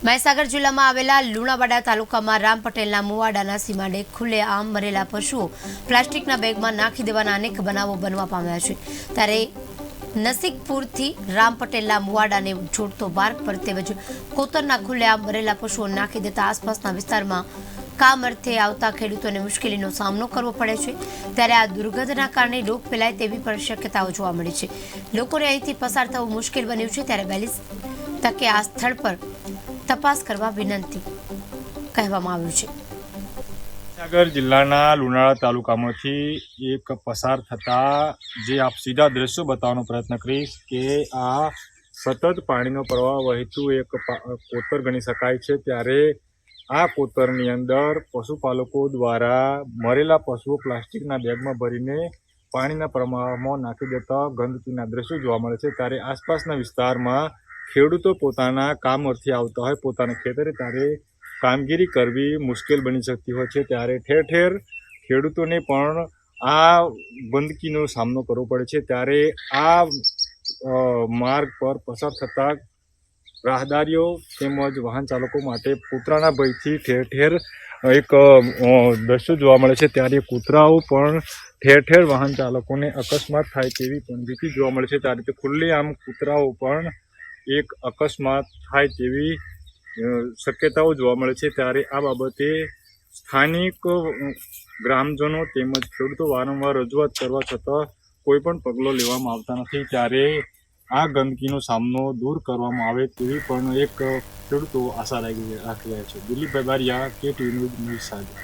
મહીસાગર જિલ્લામાં આવેલા લુણાવાડા તાલુકામાં રામ પટેલના મુવાડાના સીમાડે ખુલ્લેઆમ મરેલા પશુઓ પ્લાસ્ટિકના બેગમાં નાખી દેવાના અનેક બનાવો બનવા પામ્યા છે। ત્યારે નસીકપુરથી રામ પટેલના મુવાડાને જોડતો માર્ગ પર તેમજ કોતરના ખુલ્લેઆમ મરેલા પશુઓ નાખી દેતા આસપાસના વિસ્તારમાં કામ અર્થે આવતા ખેડૂતોને મુશ્કેલીનો સામનો કરવો પડે છે। ત્યારે આ દુર્ગંધના કારણે રોગ ફેલાય તેવી પણ શક્યતાઓ જોવા મળી છે। લોકોને અહીંથી પસાર થવું મુશ્કેલ બન્યું છે। ત્યારે વહેલી તકે આ સ્થળ પર તપાસ કરવા વિનંતી કહેવામાં આવ્યું છે। મહીસાગર જિલ્લાના લુણાવાડા તાલુકામાંથી એક પસાર થતા જે આપ સીધા દ્રશ્યો બતાવવાનો પ્રયત્ન કરીશ કે આ સતત પાણીનો પ્રવાહ વહેતું એક કોતર ગણી શકાય છે। ત્યારે આ કોતરની અંદર પશુપાલકો દ્વારા મરેલા પશુઓ પ્લાસ્ટિકના બેગમાં ભરીને પાણીના પ્રવાહમાં નાખી દેતા ગંદકીના દ્રશ્યો જોવા મળે છે। ત્યારે આસપાસના વિસ્તારમાં ખેડૂતો પોતાના કામ અર્થે આવતા હોય પોતાના ખેતરે ત્યારે કામગીરી કરવી મુશ્કેલ બની શકતી હોય છે। ત્યારે ઠેર ઠેર ખેડૂતોને પણ આ ગંદકીનો સામનો કરવો પડે છે। ત્યારે આ માર્ગ પર પસાર થતા રાહદારીઓ તેમજ વાહન ચાલકો માટે કૂતરાના ભયથી ઠેર ઠેર એક દ્રશ્યો જોવા મળે છે। ત્યારે કૂતરાઓ પણ ઠેર ઠેર વાહન ચાલકોને અકસ્માત થાય તેવી પણ ભીતિ જોવા મળે છે। ત્યારે તે ખુલ્લેઆમ કૂતરાઓ પણ એક અકસ્માત થાય તેવી શક્યતાઓ જોવા મળે છે। ત્યારે આ બાબતે સ્થાનિક ગ્રામજનો તેમજ ખેડૂતો વારંવાર રજૂઆત કરવા છતાં કોઈ પણ પગલાં લેવામાં આવતા નથી। ત્યારે આ ગંદકીનો સામનો દૂર કરવામાં આવે તેવી પણ એક ખેડૂતો આશા રાખી રહ્યા છે। દિલીપભાઈ બારિયા, KTV ન્યૂઝ, મહીસાગર।